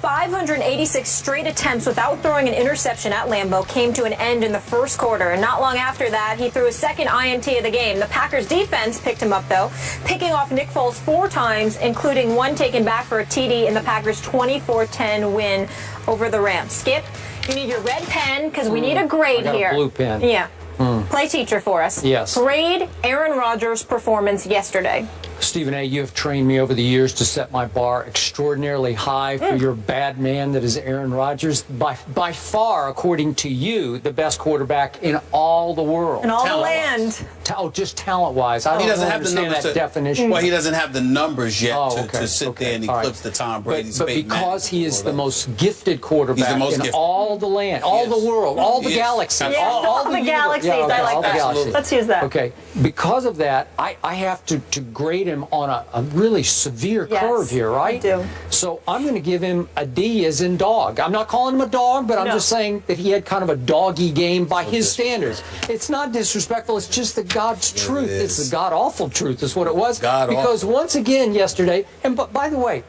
586 straight attempts without throwing an interception at Lambeau came to an end in the first quarter, and not long after that, he threw his second INT of the game. The Packers defense picked him up, though, picking off Nick Foles 4 times, including one taken back for a TD in the Packers' 24-10 win over the Rams. Skip, you need your red pen because we need a grade here. Blue pen. Yeah. Play teacher for us. Yes. Grade Aaron Rodgers' performance yesterday. Stephen A., you have trained me over the years to set my bar extraordinarily high for your bad man that is Aaron Rodgers. By far, according to you, the best quarterback in all the world. In all the land. Just talent-wise. I don't understand that definition. Well, he doesn't have the numbers yet to sit there and eclipse the Tom Brady's but because he is the most gifted quarterback in all the land, all the world, all the galaxies. Yeah, all the galaxies. I like that. Let's use that. Okay. Because of that, I have to grade him on a really severe curve here, right? I do. So I'm going to give him a D as in dog. I'm not calling him a dog, but I'm just saying that he had kind of a doggy game by his standards. It's not disrespectful. It's just the God's truth. It's the God-awful truth is what it was. Because once again yesterday, and by the way,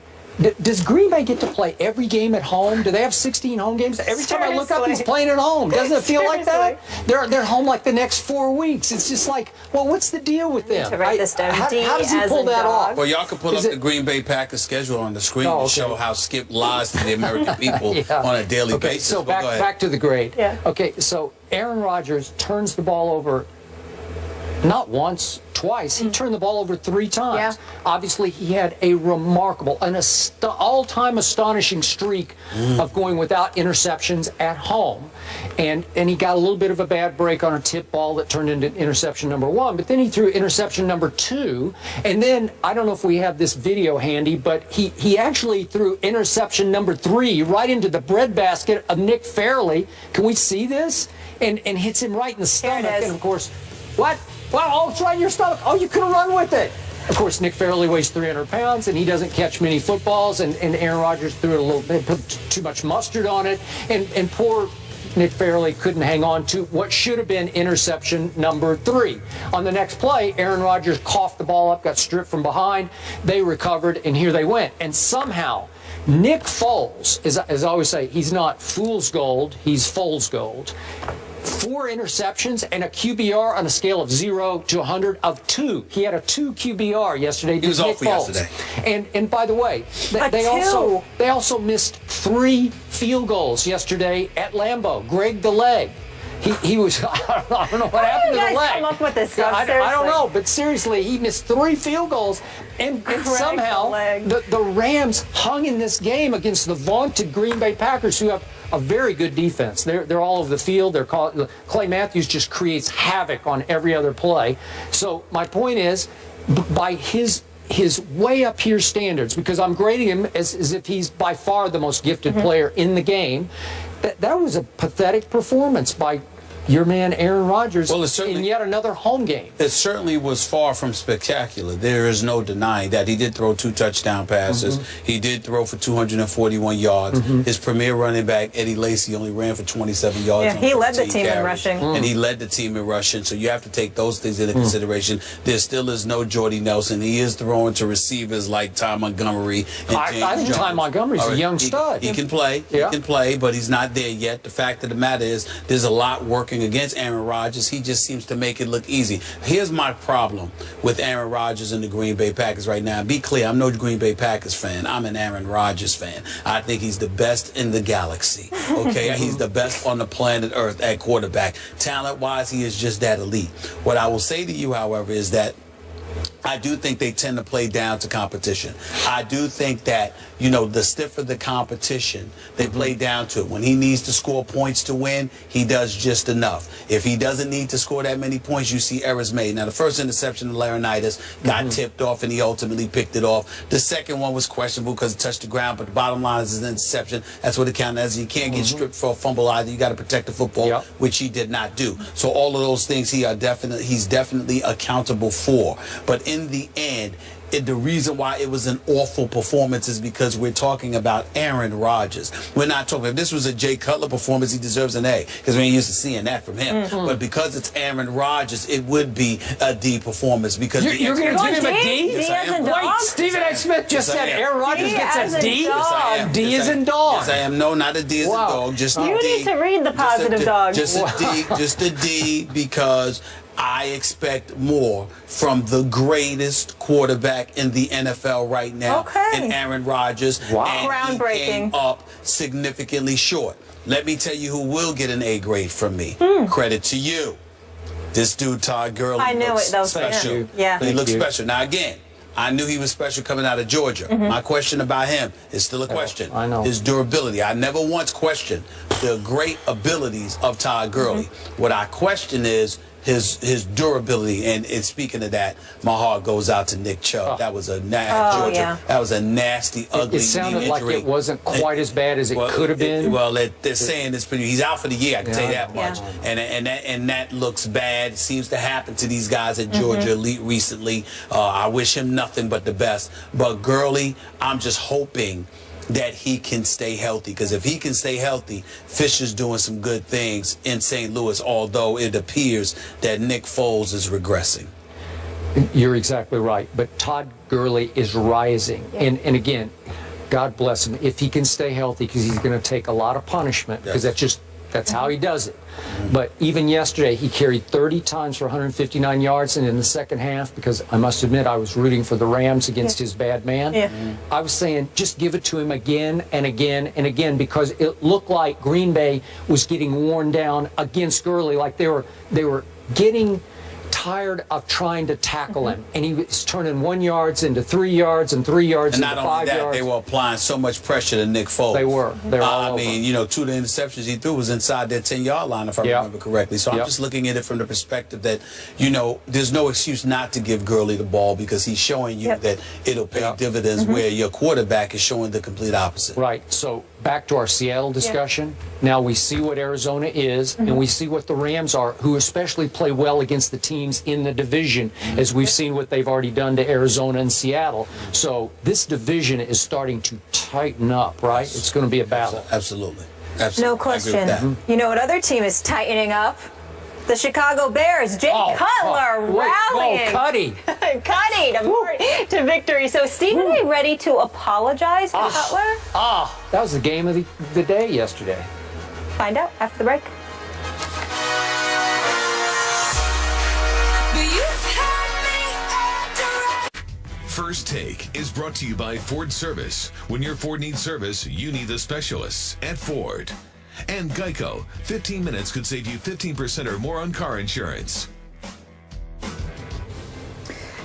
does Green Bay get to play every game at home? Do they have 16 home games? Every time I look up, he's playing at home. Doesn't it feel like that? They're home like the next 4 weeks. It's just like, well, what's the deal with them? Write this down. How does he pull that off? Well, y'all can pull up the Green Bay Packers schedule on the screen to show how Skip lies to the American people on a daily basis. So back to the grade. Yeah. Okay, so Aaron Rodgers turns the ball over not once, twice. He turned the ball over 3 times. Yeah. Obviously, he had a remarkable, all-time astonishing streak of going without interceptions at home. And he got a little bit of a bad break on a tip ball that turned into interception number 1. But then he threw interception number 2. And then, I don't know if we have this video handy, but he actually threw interception number 3 right into the breadbasket of Nick Fairley. Can we see this? And hits him right in the stomach. And, of course, what? Well, oh, it's right in your stomach. Oh, you could have run with it. Of course, Nick Fairley weighs 300 pounds, and he doesn't catch many footballs, and Aaron Rodgers threw it a little bit, put too much mustard on it, and poor Nick Fairley couldn't hang on to what should have been interception number 3. On the next play, Aaron Rodgers coughed the ball up, got stripped from behind. They recovered, and here they went. And somehow, Nick Foles, as I always say, he's not fool's gold, he's Foles gold. 4 interceptions and a QBR on a scale of 0 to 100 of 2. He had a 2 QBR yesterday. He was off yesterday. And by the way, they also missed 3 field goals yesterday at Lambeau. Greg the leg. He was, I don't know what happened to the leg. Come up with this stuff, I don't know, but seriously, he missed 3 field goals, and somehow the Rams hung in this game against the vaunted Green Bay Packers, who have a very good defense. They're all over the field. Clay Matthews just creates havoc on every other play. So my point is, by his way up here standards, because I'm grading him as if he's by far the most gifted player in the game, that was a pathetic performance by your man Aaron Rodgers in yet another home game. It certainly was far from spectacular. There is no denying that. He did throw 2 touchdown passes. He did throw for 241 yards. His premier running back, Eddie Lacy, only ran for 27 yards. Yeah, he led the team in rushing. And he led the team in rushing, so you have to take those things into consideration. There still is no Jordy Nelson. He is throwing to receivers like Ty Montgomery and James I think Jones. Ty Montgomery's a young stud. He can play. He can play, but he's not there yet. The fact of the matter is, there's a lot working against Aaron Rodgers. He just seems to make it look easy. Here's my problem with Aaron Rodgers and the Green Bay Packers right now. Be clear, I'm no Green Bay Packers fan. I'm an Aaron Rodgers fan. I think he's the best in the galaxy. Okay, he's the best on the planet Earth at quarterback. Talent-wise, he is just that elite. What I will say to you, however, is that I do think they tend to play down to competition. I do think that, you know, the stiffer the competition, they play down to it. When he needs to score points to win, he does just enough. If he doesn't need to score that many points, you see errors made. Now, the first interception of Laurinaitis got tipped off, and he ultimately picked it off. The second one was questionable because it touched the ground, but the bottom line is an interception. That's what it counted as. You can't get stripped for a fumble either. You got to protect the football, which he did not do. So all of those things he's definitely accountable for. But in the end, the reason why it was an awful performance is because we're talking about Aaron Rodgers. We're not talking, if this was a Jay Cutler performance, he deserves an A, because we ain't used to seeing that from him. But because it's Aaron Rodgers, it would be a D performance. Because you're going to give him a D? Yes, I am. Wait, Stephen A. Smith just said Aaron Rodgers gets a D? Yes, I am. D as in dog. Yes, I am. No, not a D as in dog. Just a D. You need to read the positive dog. Just a D. Just a D, because I expect more from the greatest quarterback in the NFL right now, and Aaron Rodgers. And groundbreaking. He came up significantly short. Let me tell you who will get an A grade from me. Credit to you. This dude, Todd Gurley, I knew looks it, though. special. Yeah. He looks special. Now, again, I knew he was special coming out of Georgia. My question about him is still a question. I know. His durability. I never once questioned the great abilities of Todd Gurley. What I question is his durability, and speaking of that, my heart goes out to Nick Chubb. That was a nasty, that was a nasty, ugly It sounded knee like injury. it wasn't quite as bad as it could have been. They're saying it's pretty. He's out for the year. I can tell you that much. And that looks bad. It seems to happen to these guys at Georgia recently. I wish him nothing but the best. But Gurley, I'm just hoping that he can stay healthy, because if he can stay healthy, Fisher's doing some good things in St. Louis, although it appears that Nick Foles is regressing. You're exactly right. But Todd Gurley is rising. And again, God bless him. If he can stay healthy, because he's going to take a lot of punishment, because that's how he does it. But even yesterday, he carried 30 times for 159 yards, and in the second half, because I must admit I was rooting for the Rams against his bad man, I was saying just give it to him again and again and again, because it looked like Green Bay was getting worn down against Gurley, like they were getting tired of trying to tackle him, and he was turning 1 yard into 3 yards and 3 yards into 5 yards. And not only that, they were applying so much pressure to Nick Foles. They were. I mean, you know, 2 of the interceptions he threw was inside their 10-yard line, if I remember correctly. So I'm just looking at it from the perspective that, you know, there's no excuse not to give Gurley the ball, because he's showing you that it'll pay dividends, where your quarterback is showing the complete opposite. Right. So back to our Seattle discussion. Now we see what Arizona is, and we see what the Rams are, who especially play well against the teams in the division, as we've seen what they've already done to Arizona and Seattle. So this division is starting to tighten up, right? It's going to be a battle. Absolutely. No question. You know what other team is tightening up? The Chicago Bears. Jay Cutler rallying. Cuddy. Cuddy to victory. So Stephen A. ready to apologize to Cutler? That was the game of the day yesterday. Find out after the break. First Take is brought to you by Ford Service. When your Ford needs service, you need the specialists at Ford. And Geico. 15 minutes could save you 15% or more on car insurance.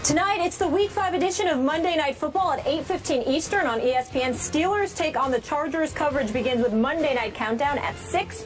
Tonight, it's the Week 5 edition of Monday Night Football at 8:15 Eastern on ESPN. Steelers take on the Chargers. Coverage begins with Monday Night Countdown at 6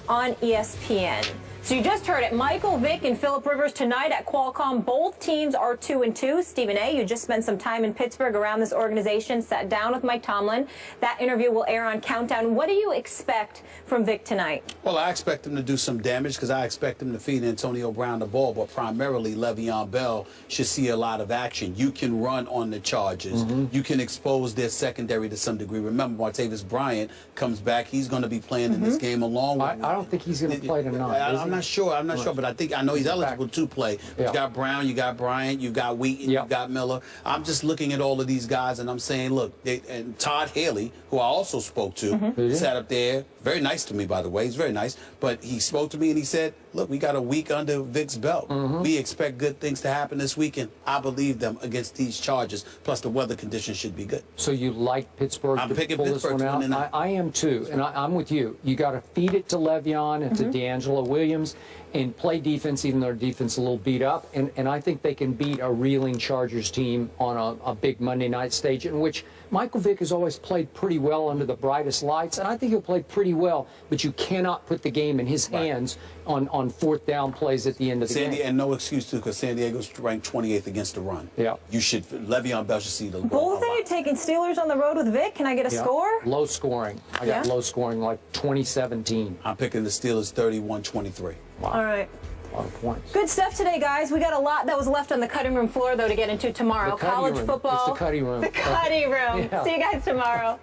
on ESPN. So you just heard it. Michael Vick and Phillip Rivers tonight at Qualcomm. Both teams are 2-2. Stephen A., you just spent some time in Pittsburgh around this organization, sat down with Mike Tomlin. That interview will air on Countdown. What do you expect from Vick tonight? Well, I expect him to do some damage, because I expect him to feed Antonio Brown the ball, but primarily Le'Veon Bell should see a lot of action. You can run on the Chargers. You can expose their secondary to some degree. Remember, Martavis Bryant comes back. He's going to be playing in this game along with I don't think he's going to play tonight. I'm not sure, but I know he's eligible to play. You got Brown, you got Bryant, you got Wheaton, you got Miller. I'm just looking at all of these guys, and I'm saying, look, and Todd Haley, who I also spoke to, sat up there, very nice to me, by the way. He's very nice, but he spoke to me and he said, look, we got a week under Vick's belt. We expect good things to happen this weekend. I believe them against these Chargers, plus the weather conditions should be good. So you like Pittsburgh I'm to picking pull Pittsburgh this one out? I am too, and I'm with you. You got to feed it to Le'Veon and to D'Angelo Williams, and play defense, even though their defense is a little beat up. And I think they can beat a reeling Chargers team on a big Monday night stage, in which Michael Vick has always played pretty well under the brightest lights, and I think he'll play pretty well, but you cannot put the game in his hands on fourth down plays at the end of the game. And no excuse, too, because San Diego's ranked 28th against the run. You should, Le'Veon Bell should see the ball. Both of you taking Steelers on the road with Vick. Can I get a score? Low scoring. I got low scoring, like 2017. I'm picking the Steelers 31-23. All right. A lot of points. Good stuff today, guys. We got a lot that was left on the cutting room floor, though, to get into tomorrow. College room. football. It's the cutting room. The cutting room. Yeah. See you guys tomorrow.